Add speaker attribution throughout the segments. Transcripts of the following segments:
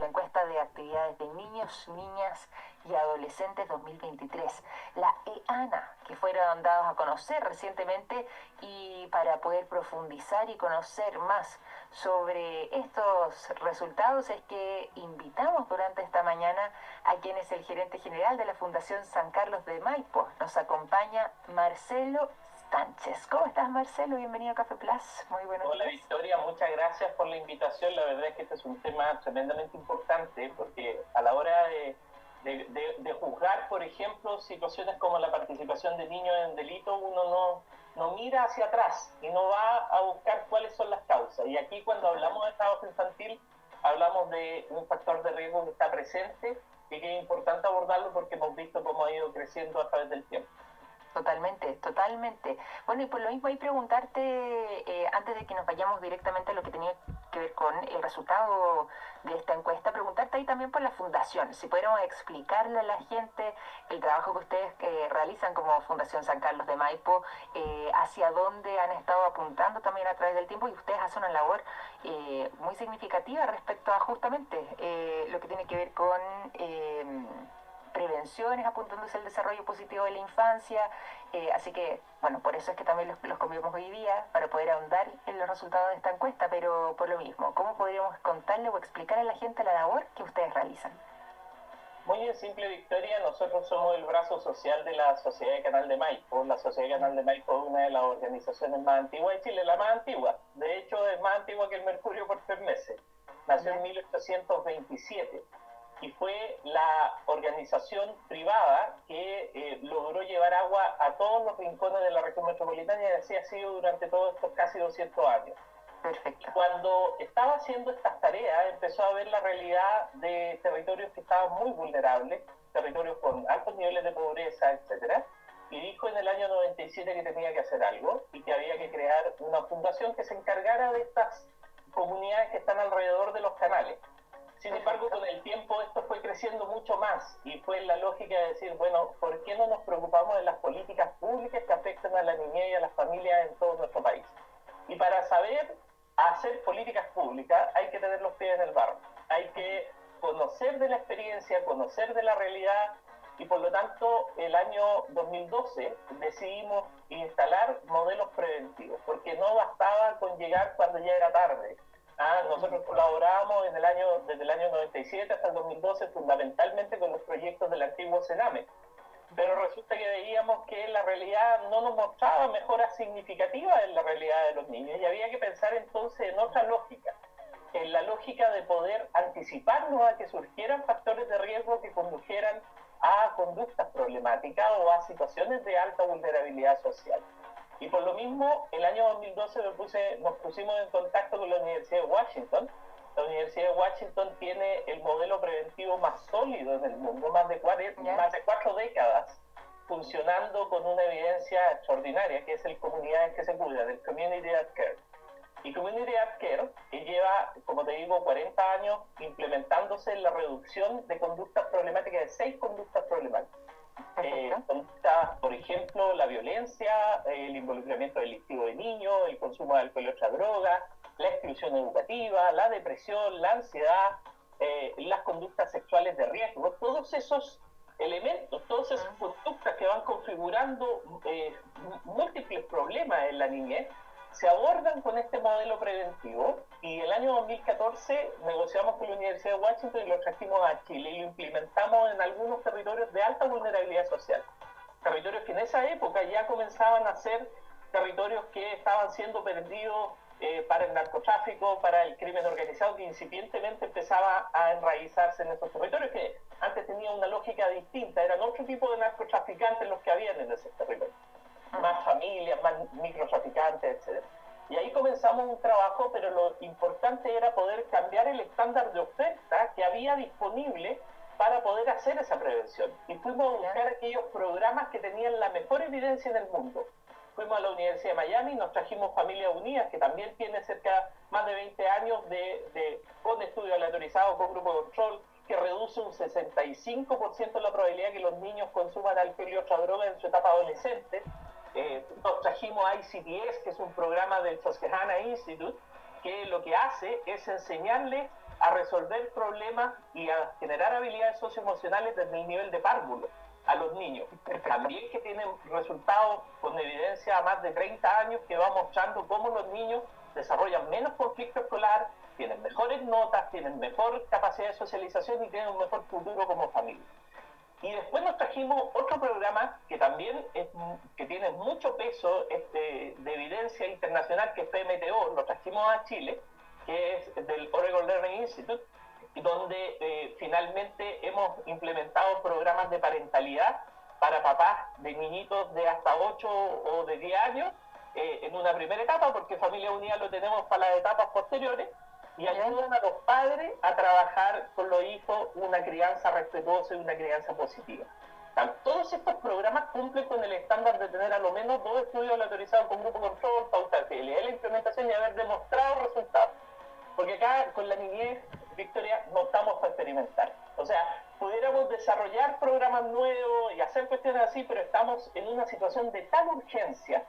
Speaker 1: la encuesta de actividades de niños, niñas y adolescentes 2023, la EANA, que fueron dados a conocer recientemente, y para poder profundizar y conocer más sobre estos resultados es que invitamos durante esta mañana a quien es el gerente general de la Fundación San Carlos de Maipo. Nos acompaña Marcelo Sánchez. ¿Cómo estás, Marcelo? Bienvenido a Café Plus. Muy buenos días.
Speaker 2: Hola, Victoria, muchas gracias por la invitación. La verdad es que este es un tema tremendamente importante porque a la hora de juzgar, por ejemplo, situaciones como la participación de niños en delito, uno no mira hacia atrás y no va a buscar cuáles son las causas. Y aquí, cuando hablamos de trabajo infantil, hablamos de un factor de riesgo que está presente y que es importante abordarlo porque hemos visto cómo ha ido creciendo a través del tiempo.
Speaker 1: Totalmente, totalmente. Bueno, y por lo mismo, ahí preguntarte, antes de que nos vayamos directamente a lo que tenía que ver con el resultado de esta encuesta, preguntarte ahí también por la fundación, si pudiéramos explicarle a la gente el trabajo que ustedes realizan como Fundación San Carlos de Maipo, hacia dónde han estado apuntando también a través del tiempo, y ustedes hacen una labor muy significativa respecto a justamente lo que tiene que ver con prevenciones, apuntándose al desarrollo positivo de la infancia, así que, bueno, por eso es que también los convivimos hoy día, para poder ahondar en los resultados de esta encuesta, pero por lo mismo, ¿cómo podríamos contarle o explicar a la gente la labor que ustedes realizan?
Speaker 2: Muy bien simple, Victoria. Nosotros somos el brazo social de la Sociedad de Canal de Maipo. La Sociedad de Canal de Maipo es una de las organizaciones más antiguas de Chile, la más antigua. De hecho, es más antigua que el Mercurio por 3 meses. Nació en 1827 y fue la organización privada que logró llevar agua a todos los rincones de la región metropolitana, y así ha sido durante todos estos casi 200 años.
Speaker 1: Perfecto.
Speaker 2: Cuando estaba haciendo estas tareas, empezó a ver la realidad de territorios que estaban muy vulnerables, territorios con altos niveles de pobreza, etcétera, y dijo en el año 97 que tenía que hacer algo y que había que crear una fundación que se encargara de estas comunidades que están alrededor de los canales. Sin embargo, con el tiempo esto fue creciendo mucho más y fue la lógica de decir, bueno, ¿por qué no nos preocupamos de las políticas públicas que afectan a la niñez y a las familias en todo nuestro país? Y para saber hacer políticas públicas hay que tener los pies en el barro, hay que conocer de la experiencia, conocer de la realidad, y por lo tanto el año 2012 decidimos instalar modelos preventivos, porque no bastaba con llegar cuando ya era tarde. Nosotros colaborábamos desde el año 97 hasta el 2012 fundamentalmente con los proyectos del antiguo Sename, pero resulta que veíamos que la realidad no nos mostraba mejoras significativas en la realidad de los niños, y había que pensar entonces en otra lógica, en la lógica de poder anticiparnos a que surgieran factores de riesgo que condujeran a conductas problemáticas o a situaciones de alta vulnerabilidad social. Y por lo mismo, el año 2012 nos pusimos en contacto con la Universidad de Washington. La Universidad de Washington tiene el modelo preventivo más sólido en el mundo, más de 4 décadas funcionando con una evidencia extraordinaria, que es el Comunidades que se Cuidan, el Community Health Care. Y Community Health Care, que lleva, como te digo, 40 años implementándose en la reducción de conductas problemáticas, de 6 conductas problemáticas. Conductas, por ejemplo, la violencia, el involucramiento delictivo de niños, el consumo de alcohol y otras drogas, la exclusión educativa, la depresión, la ansiedad, las conductas sexuales de riesgo. Todos esos elementos, todas esas conductas que van configurando múltiples problemas en la niñez, se abordan con este modelo preventivo, y el año 2014 negociamos con la Universidad de Washington y lo trajimos a Chile y lo implementamos en algunos territorios de alta vulnerabilidad social. Territorios que en esa época ya comenzaban a ser territorios que estaban siendo perdidos para el narcotráfico, para el crimen organizado, que incipientemente empezaba a enraizarse en esos territorios, que antes tenían una lógica distinta, eran otro tipo de narcotraficantes los que habían en esos territorios. Más familias, más microtraficantes, etc. Y ahí comenzamos un trabajo, pero lo importante era poder cambiar el estándar de oferta que había disponible para poder hacer esa prevención. Y fuimos a buscar aquellos programas que tenían la mejor evidencia en el mundo. Fuimos a la Universidad de Miami, nos trajimos Familias Unidas, que también tiene más de 20 años con estudio aleatorizado, con grupo de control, que reduce un 65% la probabilidad de que los niños consuman alcohol y otra droga en su etapa adolescente. Nos trajimos ICDS, que es un programa del Susquehanna Institute, que lo que hace es enseñarle a resolver problemas y a generar habilidades socioemocionales desde el nivel de párvulo a los niños.
Speaker 1: Perfecto.
Speaker 2: También que tienen resultados con evidencia a más de 30 años que va mostrando cómo los niños desarrollan menos conflicto escolar, tienen mejores notas, tienen mejor capacidad de socialización y tienen un mejor futuro como familia. Y después nos trajimos otro programa que también que tiene mucho peso de evidencia internacional, que es PMTO, lo trajimos a Chile, que es del Oregon Learning Institute, donde finalmente hemos implementado programas de parentalidad para papás de niñitos de hasta 8 o de 10 años en una primera etapa, porque Familia Unida lo tenemos para las etapas posteriores, y ayudan a los padres a trabajar con los hijos una crianza respetuosa y una crianza positiva. Todos estos programas cumplen con el estándar de tener a lo menos 2 estudios aleatorizados con grupo control, pauta de fidelidad, la implementación y haber demostrado resultados. Porque acá con la niñez, Victoria, no estamos para experimentar. O sea, pudiéramos desarrollar programas nuevos y hacer cuestiones así, pero estamos en una situación de tal urgencia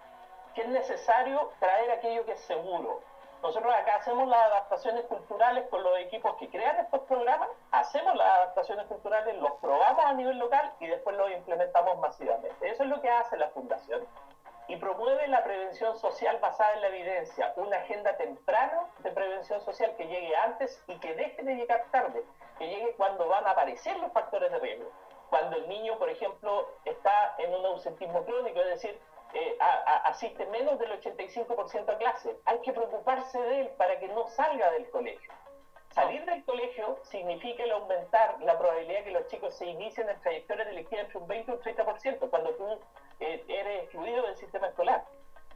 Speaker 2: que es necesario traer aquello que es seguro. Nosotros acá hacemos las adaptaciones culturales con los equipos que crean estos programas, hacemos las adaptaciones culturales, los probamos a nivel local y después los implementamos masivamente. Eso es lo que hace la Fundación. Y promueve la prevención social basada en la evidencia, una agenda temprana de prevención social que llegue antes y que deje de llegar tarde, que llegue cuando van a aparecer los factores de riesgo. Cuando el niño, por ejemplo, está en un ausentismo crónico, es decir, asiste menos del 85% a clase. Hay que preocuparse de él para que no salga del colegio. Salir del colegio significa el aumentar la probabilidad que los chicos se inicien en trayectorias delictivas entre un 20 y un 30% cuando tú eres excluido del sistema escolar.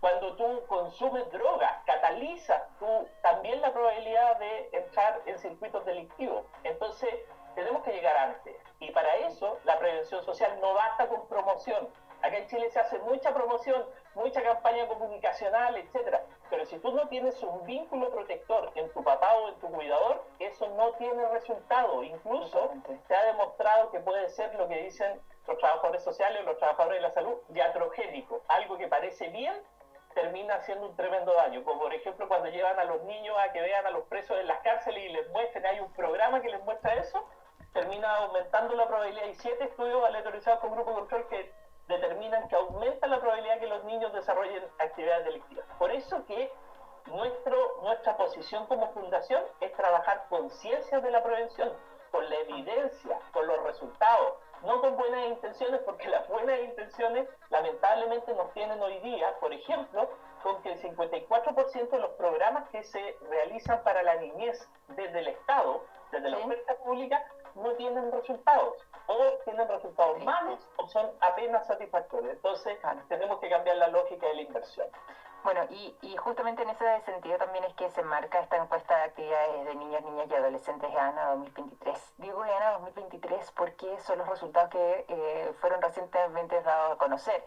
Speaker 2: Cuando tú consumes drogas, catalizas tú también la probabilidad de entrar en circuitos delictivos. Entonces, tenemos que llegar antes. Y para eso, la prevención social no basta con promoción. Acá en Chile se hace mucha promoción, mucha campaña comunicacional, etcétera. Pero si tú no tienes un vínculo protector en tu papá o en tu cuidador, eso no tiene resultado. Incluso se ha demostrado que puede ser lo que dicen los trabajadores sociales, los trabajadores de la salud, iatrogénico. Algo que parece bien termina haciendo un tremendo daño. Como por ejemplo cuando llevan a los niños a que vean a los presos en las cárceles y les muestren, hay un programa que les muestra eso, termina aumentando la probabilidad. Hay 7 estudios aleatorizados con grupo control que determinan que aumenta la probabilidad que los niños desarrollen actividades delictivas. Por eso que nuestra posición como fundación es trabajar con ciencias de la prevención, con la evidencia, con los resultados, no con buenas intenciones, porque las buenas intenciones lamentablemente nos tienen hoy día, por ejemplo, con que el 54% de los programas que se realizan para la niñez desde el Estado, desde la oferta pública, no tienen resultados, o tienen resultados malos o son apenas satisfactorios. Entonces, tenemos que cambiar la lógica de la inversión.
Speaker 1: Bueno, y justamente en ese sentido también es que se marca esta encuesta de actividades de niños, niñas y adolescentes EANA 2023. Digo EANA 2023 porque son los resultados que fueron recientemente dados a conocer.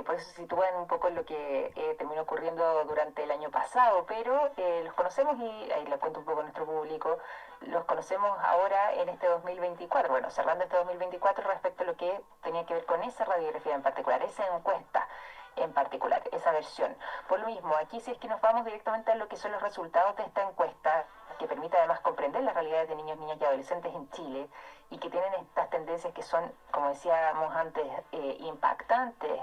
Speaker 1: Por eso se sitúan un poco en lo que terminó ocurriendo durante el año pasado, pero los conocemos y ahí les cuento un poco a nuestro público, los conocemos ahora en este 2024, bueno, cerrando este 2024 respecto a lo que tenía que ver con esa radiografía en particular, esa encuesta en particular, esa versión. Por lo mismo, aquí si es que nos vamos directamente a lo que son los resultados de esta encuesta, que permite además comprender las realidades de niños, niñas y adolescentes en Chile, y que tienen estas tendencias que son, como decíamos antes, impactantes,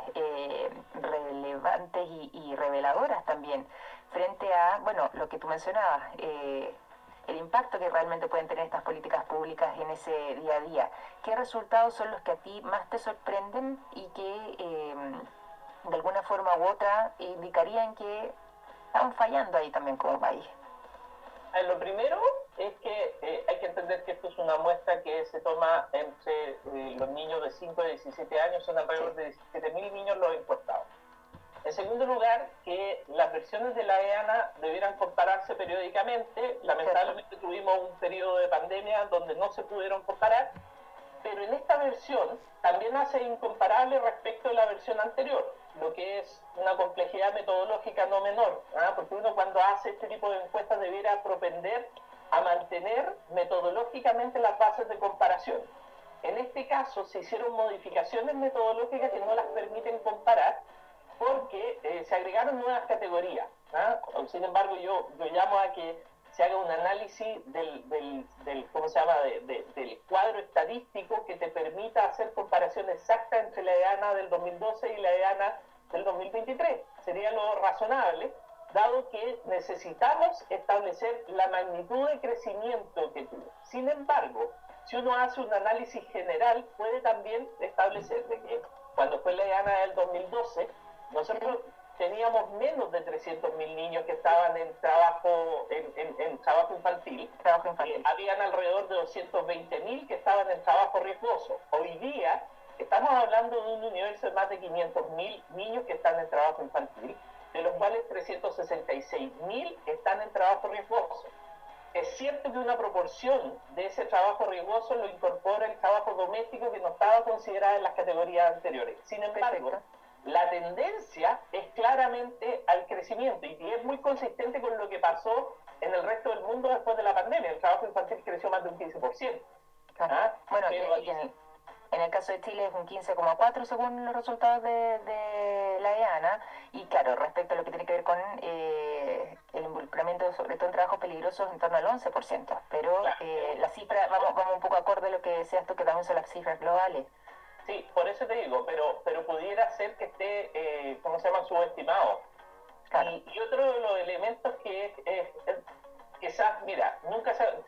Speaker 1: relevantes y reveladoras también, frente a, bueno, lo que tú mencionabas, el impacto que realmente pueden tener estas políticas públicas en ese día a día. ¿Qué resultados son los que a ti más te sorprenden y que de alguna forma u otra indicarían que están fallando ahí también como país?
Speaker 2: Lo primero es que hay que entender que esto es una muestra que se toma entre los niños de 5 a 17 años, son alrededor de 17.000 niños los encuestados. En segundo lugar, que las versiones de la EANA debieran compararse periódicamente. Lamentablemente tuvimos un periodo de pandemia donde no se pudieron comparar, pero en esta versión también hace incomparable respecto a la versión anterior, lo que es una complejidad metodológica no menor, porque uno cuando hace este tipo de encuestas debiera propender a mantener metodológicamente las bases de comparación. En este caso se hicieron modificaciones metodológicas que no las permiten comparar porque se agregaron nuevas categorías. Sin embargo, yo llamo a que se haga un análisis ¿cómo se llama?, del cuadro estadístico que te permita hacer comparación exacta entre la EANA del 2012 y la EANA del 2023. Sería lo razonable, dado que necesitamos establecer la magnitud de crecimiento que tuvo. Sin embargo, si uno hace un análisis general, puede también establecer de que cuando fue la EANA del 2012, nosotros teníamos menos de 300.000 niños que estaban en trabajo, en trabajo infantil. Habían alrededor de 220.000 que estaban en trabajo riesgoso. Hoy día estamos hablando de un universo de más de 500.000 niños que están en trabajo infantil, de los cuales 366.000 están en trabajo riesgoso. Es cierto que una proporción de ese trabajo riesgoso lo incorpora el trabajo doméstico que no estaba considerado en las categorías anteriores. Sin embargo, la tendencia es claramente al crecimiento y es muy consistente con lo que pasó en el resto del mundo después de la pandemia. El trabajo infantil creció más de un 15%.
Speaker 1: ¿Ah? Bueno, en el caso de Chile es un 15,4 según los resultados de la EANA, y claro, respecto a lo que tiene que ver con el involucramiento, sobre todo en trabajos peligrosos, en torno al 11%, pero claro, la cifra, vamos un poco acorde a lo que decías tú, que también son las cifras globales.
Speaker 2: Sí, por eso te digo, pero pudiera ser que esté, ¿cómo se llama?, subestimado. Claro. Y otro de los elementos que quizás, mira,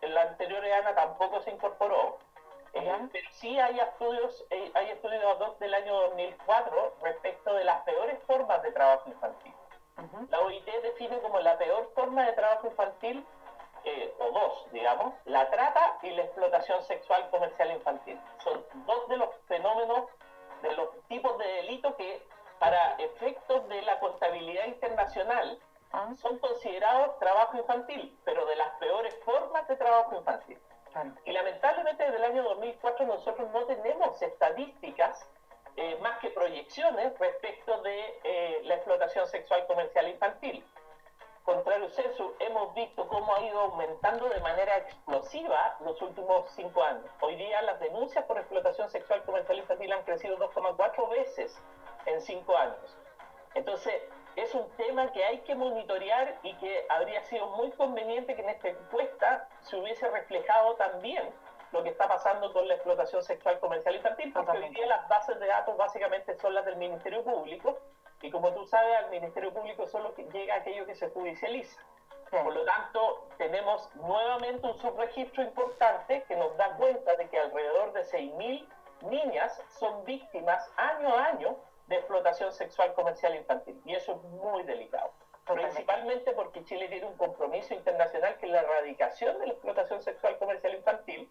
Speaker 2: la anterior EANA tampoco se incorporó, pero sí hay estudios del año 2004 respecto de las peores formas de trabajo infantil. La OIT define como la peor forma de trabajo infantil, o dos, digamos, la trata y la explotación sexual comercial infantil. Son dos de los fenómenos, de los tipos de delitos que, para efectos de la contabilidad internacional, son considerados trabajo infantil, pero de las peores formas de trabajo infantil. Y lamentablemente desde el año 2004 nosotros no tenemos estadísticas más que proyecciones respecto de la explotación sexual comercial infantil. Contrario censo, hemos visto cómo ha ido aumentando de manera explosiva los últimos 5 años. Hoy día las denuncias por explotación sexual comercial infantil han crecido 2,4 veces en 5 años. Entonces, es un tema que hay que monitorear y que habría sido muy conveniente que en esta encuesta se hubiese reflejado también lo que está pasando con la explotación sexual comercial infantil, porque hoy día las bases de datos básicamente son las del Ministerio Público, y como tú sabes, al Ministerio Público solo llega aquello que se judicializa. Por lo tanto, tenemos nuevamente un subregistro importante que nos da cuenta de que alrededor de 6.000 niñas son víctimas año a año de explotación sexual comercial infantil. Y eso es muy delicado. Principalmente porque Chile tiene un compromiso internacional que es la erradicación de la explotación sexual comercial infantil,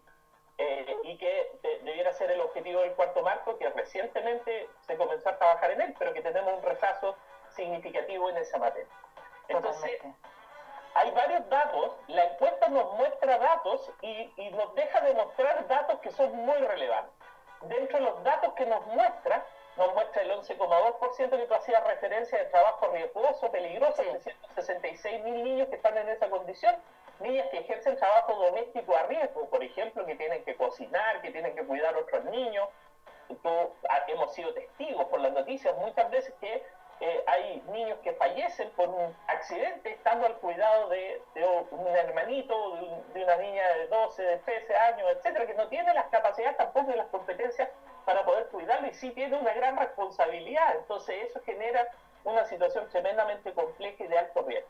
Speaker 2: y que debiera ser el objetivo del cuarto marco, que recientemente se comenzó a trabajar en él, pero que tenemos un retraso significativo en esa materia. Entonces, hay varios datos, la encuesta nos muestra datos y nos deja de mostrar datos que son muy relevantes. Dentro de los datos que nos muestra el 11,2% que tú hacías referencia de trabajo riesgoso, peligroso, 366.000 niños que están en esa condición, niñas que ejercen trabajo doméstico a riesgo, por ejemplo, que tienen que cocinar, que tienen que cuidar a otros niños. Hemos sido testigos por las noticias muchas veces que hay niños que fallecen por un accidente estando al cuidado de un hermanito, de una niña de 12, de 13 años, etcétera, que no tiene las capacidades tampoco y las competencias para poder cuidarlo, y sí tiene una gran responsabilidad. Entonces eso genera una situación tremendamente compleja y de alto riesgo.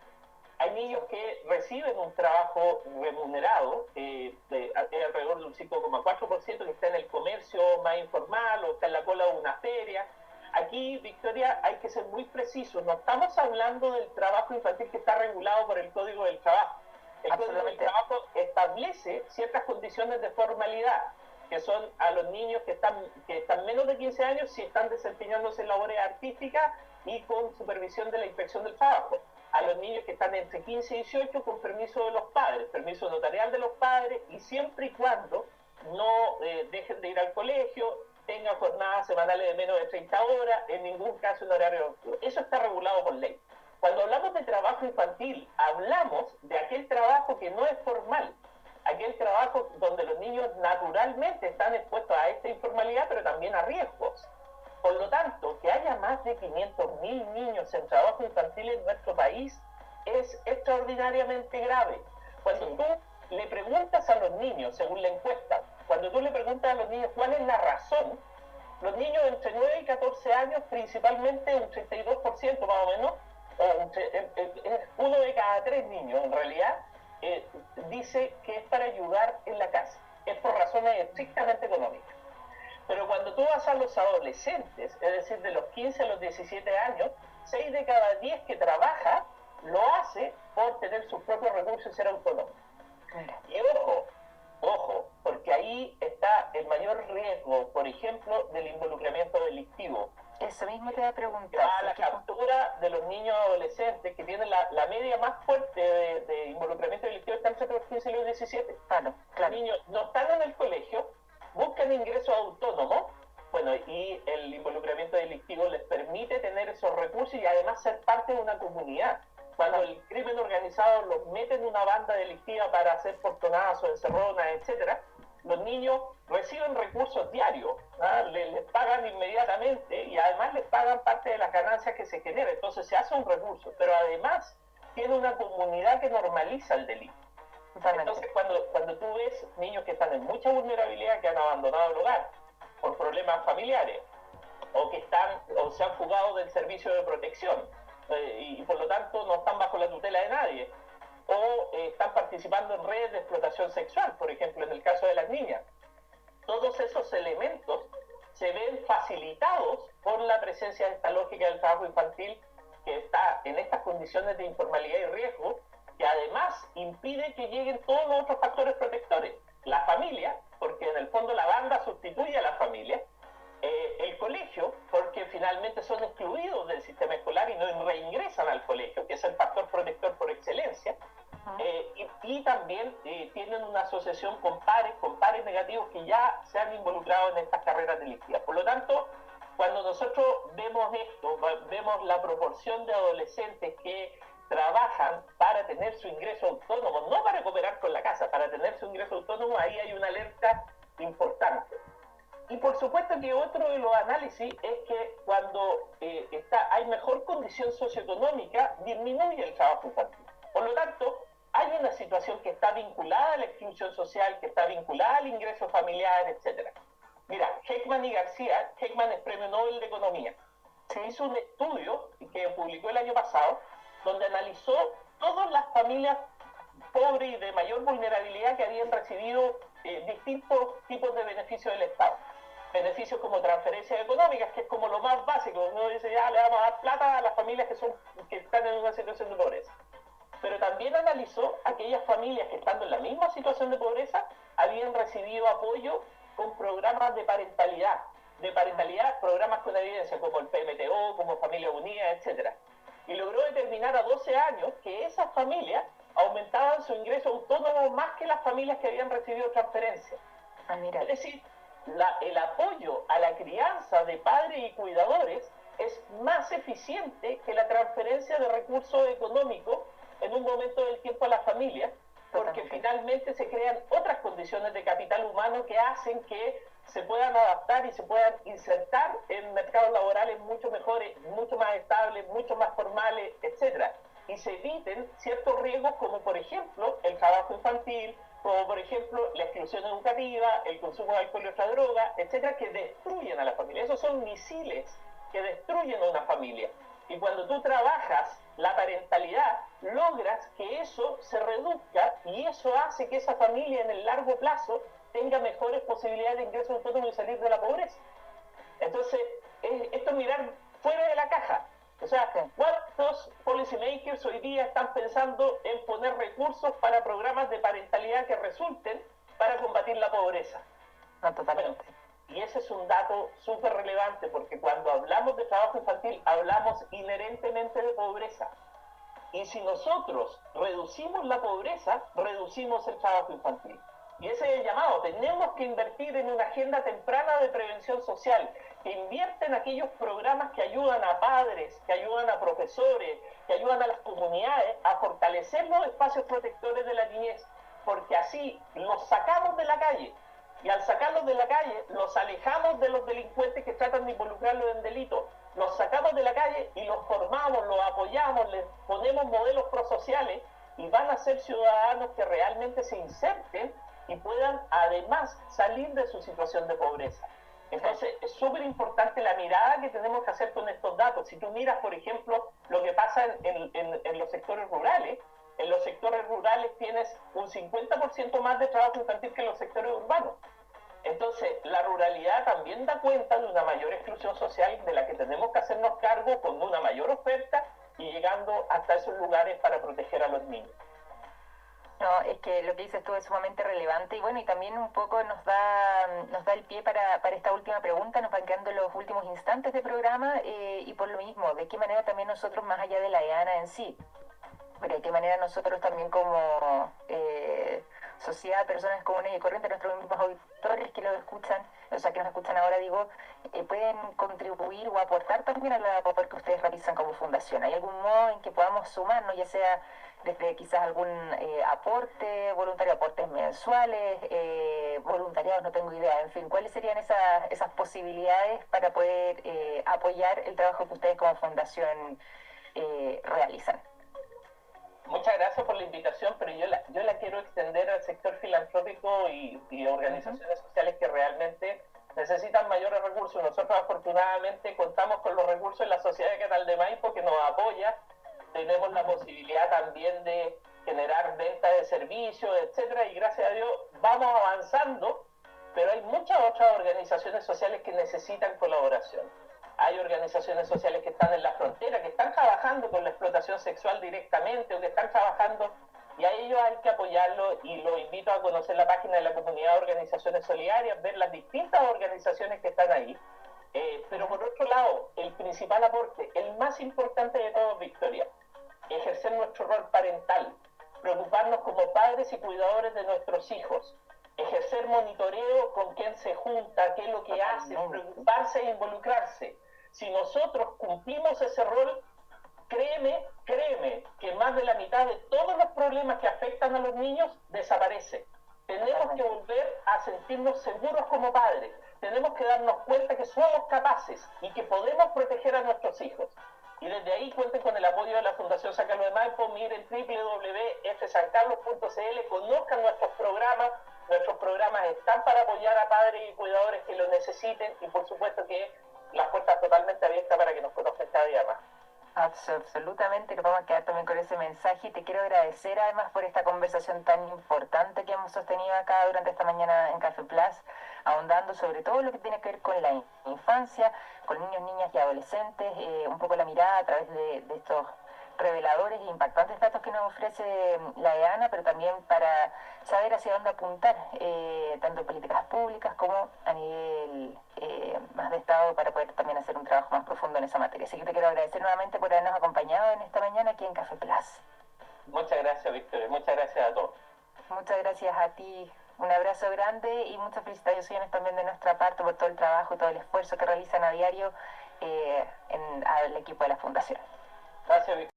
Speaker 2: Hay niños que reciben un trabajo remunerado, alrededor de un 5,4% que está en el comercio más informal o está en la cola de una feria. Aquí, Victoria, hay que ser muy precisos. No estamos hablando del trabajo infantil que está regulado por el Código del Trabajo. El Código del Trabajo establece ciertas condiciones de formalidad, que son a los niños que están menos de 15 años si están desempeñándose en labores artísticas y con supervisión de la Inspección del Trabajo. A los niños que están entre 15 y 18 con permiso de los padres, permiso notarial de los padres, y siempre y cuando no dejen de ir al colegio, tengan jornadas semanales de menos de 30 horas, en ningún caso en horario nocturno. Eso está regulado por ley. Cuando hablamos de trabajo infantil, hablamos de aquel trabajo que no es formal, aquel trabajo donde los niños naturalmente están expuestos a esta informalidad, pero también a riesgos. Por lo tanto, que haya más de 500.000 niños en trabajo infantil en nuestro país es extraordinariamente grave. Cuando tú le preguntas a los niños, según la encuesta, cuando tú le preguntas a los niños cuál es la razón, los niños entre 9 y 14 años, principalmente un 32% más o menos, uno de cada 3 niños en realidad, dice que es para ayudar en la casa, es por razones estrictamente económicas. Pero cuando tú vas a los adolescentes, es decir, de los 15 a los 17 años, 6 de cada 10 que trabaja lo hace por tener sus propios recursos y ser autónomo. Y ojo, porque ahí está el mayor riesgo, por ejemplo, del involucramiento delictivo.
Speaker 1: Eso mismo te voy a preguntar.
Speaker 2: La captura de los niños adolescentes, que tienen la media más fuerte de involucramiento delictivo, está entre los 15 y los 17.
Speaker 1: Claro.
Speaker 2: Los niños no están en el colegio, buscan ingresos autónomos, bueno, y el involucramiento delictivo les permite tener esos recursos y además ser parte de una comunidad. Cuando el crimen organizado los mete en una banda delictiva para hacer portonazos, encerronas, etcétera, los niños reciben recursos diarios, les pagan inmediatamente y además les pagan parte de las ganancias que se genera. Entonces se hace un recurso, pero además tiene una comunidad que normaliza el delito. Entonces cuando tú ves niños que están en mucha vulnerabilidad, que han abandonado el hogar por problemas familiares, o que se han fugado del servicio de protección, y por lo tanto no están bajo la tutela de nadie, o están participando en redes de explotación sexual, por ejemplo, en el caso de las niñas. Todos esos elementos se ven facilitados por la presencia de esta lógica del trabajo infantil que está en estas condiciones de informalidad y riesgo, que además impide que lleguen todos los otros factores protectores. La familia, porque en el fondo la banda sustituye a la familia, el colegio, porque finalmente son excluidos del sistema escolar y no reingresan al colegio, que es el factor protector por excelencia, y también tienen una asociación con pares negativos que ya se han involucrado en estas carreras delictivas. Por lo tanto, cuando nosotros vemos esto, vemos la proporción de adolescentes que trabajan para tener su ingreso autónomo, no para cooperar con la casa, para tener su ingreso autónomo, ahí hay una alerta importante. Y por supuesto que otro de los análisis es que cuando hay mejor condición socioeconómica, disminuye el trabajo infantil. Por lo tanto, hay una situación que está vinculada a la exclusión social, que está vinculada al ingreso familiar, etc. Mira, Heckman y García, Heckman es Premio Nobel de Economía, hizo un estudio que publicó el año pasado, donde analizó todas las familias pobres y de mayor vulnerabilidad que habían recibido distintos tipos de beneficios del Estado. Beneficios como transferencias económicas, que es como lo más básico. Uno dice, ya le vamos a dar plata a las familias que están en una situación de pobreza. Pero también analizó aquellas familias que, estando en la misma situación de pobreza, habían recibido apoyo con programas de parentalidad, programas con evidencia, como el PMTO, como Familia Unida, etc. Y logró determinar a 12 años que esas familias aumentaban su ingreso autónomo más que las familias que habían recibido transferencias. Es decir, el apoyo a la crianza de padres y cuidadores es más eficiente que la transferencia de recursos económicos en un momento del tiempo a las familias, porque finalmente se crean otras condiciones de capital humano que hacen que se puedan adaptar y se puedan insertar en mercados laborales mucho mejores, mucho más estables, mucho más formales, etc. Y se eviten ciertos riesgos como por ejemplo el trabajo infantil, como por ejemplo la exclusión educativa, el consumo de alcohol y otra droga, etcétera, que destruyen a la familia. Esos son misiles que destruyen a una familia. Y cuando tú trabajas la parentalidad, logras que eso se reduzca y eso hace que esa familia en el largo plazo tenga mejores posibilidades de ingreso autónomo y salir de la pobreza. Entonces, esto es mirar fuera de la caja. O sea, ¿cuántos policymakers hoy día están pensando en poner recursos para programas de parentalidad que resulten para combatir la pobreza?
Speaker 1: No, totalmente.
Speaker 2: Bueno, y ese es un dato súper relevante, porque cuando hablamos de trabajo infantil, hablamos inherentemente de pobreza. Y si nosotros reducimos la pobreza, reducimos el trabajo infantil. Y ese es el llamado. Tenemos que invertir en una agenda temprana de prevención social, que invierte en aquellos programas que ayudan a padres, que ayudan a profesores, que ayudan a las comunidades a fortalecer los espacios protectores de la niñez, porque así los sacamos de la calle. Y al sacarlos de la calle, los alejamos de los delincuentes que tratan de involucrarlos en delitos. Los sacamos de la calle y los formamos, los apoyamos, les ponemos modelos prosociales y van a ser ciudadanos que realmente se inserten y puedan además salir de su situación de pobreza. Entonces, es súper importante la mirada que tenemos que hacer con estos datos. Si tú miras, por ejemplo, lo que pasa en los sectores rurales, en los sectores rurales tienes un 50% más de trabajo infantil que en los sectores urbanos. Entonces, la ruralidad también da cuenta de una mayor exclusión social de la que tenemos que hacernos cargo con una mayor oferta y llegando hasta esos lugares para proteger a los niños.
Speaker 1: No, es que lo que dices tú es sumamente relevante y bueno, y también un poco nos da el pie para esta última pregunta, nos van quedando los últimos instantes de programa y por lo mismo, ¿de qué manera también nosotros, más allá de la EANA en sí, pero de qué manera nosotros también como sociedad, personas comunes y corrientes, nuestros mismos auditores que lo escuchan, o sea, que nos escuchan ahora, digo, pueden contribuir o aportar también a la labor que ustedes realizan como fundación? ¿Hay algún modo en que podamos sumarnos, ya sea desde quizás algún aporte voluntario, aportes mensuales, voluntariados, no tengo idea, en fin, ¿cuáles serían esas posibilidades para poder apoyar el trabajo que ustedes como fundación realizan?
Speaker 2: Muchas gracias por la invitación, pero yo la quiero extender al sector filantrópico y organizaciones sociales que realmente necesitan mayores recursos. Nosotros afortunadamente contamos con los recursos de la Sociedad de Canal de Maipo que nos apoya. Tenemos la posibilidad también de generar ventas de servicios, etcétera, y gracias a Dios vamos avanzando, pero hay muchas otras organizaciones sociales que necesitan colaboración. Hay organizaciones sociales que están en la frontera, que están trabajando con la explotación sexual directamente o que están trabajando, y a ellos hay que apoyarlo, y los invito a conocer la página de la Comunidad de Organizaciones Solidarias, ver las distintas organizaciones que están ahí. Pero por otro lado, el principal aporte, el más importante de todos, Victoria, ejercer nuestro rol parental, preocuparnos como padres y cuidadores de nuestros hijos, ejercer monitoreo con quién se junta, qué es lo que hace, preocuparse e involucrarse. Si nosotros cumplimos ese rol, créeme que más de la mitad de todos los problemas que afectan a los niños desaparecen. Tenemos que volver a sentirnos seguros como padres. Tenemos que darnos cuenta que somos capaces y que podemos proteger a nuestros hijos. Y desde ahí cuenten con el apoyo de la Fundación San Carlos de Maipo. Miren www.fsancarlos.cl, conozcan nuestros programas. Nuestros programas están para apoyar a padres y cuidadores que lo necesiten, y por supuesto que las puertas totalmente abiertas para que nos conozcan cada día más.
Speaker 1: Absolutamente, nos vamos a quedar también con ese mensaje y te quiero agradecer además por esta conversación tan importante que hemos sostenido acá durante esta mañana en Café Plus, ahondando sobre todo lo que tiene que ver con la infancia, con niños, niñas y adolescentes, un poco la mirada a través de estos reveladores e impactantes datos que nos ofrece la EANA, pero también para saber hacia dónde apuntar, tanto en políticas públicas como a nivel más de Estado, para poder también hacer un trabajo más profundo en esa materia. Así que te quiero agradecer nuevamente por habernos acompañado en esta mañana aquí en Café Plus.
Speaker 2: Muchas gracias, Victoria. Muchas gracias a todos.
Speaker 1: Muchas gracias a ti. Un abrazo grande y muchas felicitaciones también de nuestra parte por todo el trabajo y todo el esfuerzo que realizan a diario al equipo de la Fundación.
Speaker 2: Gracias, Victoria.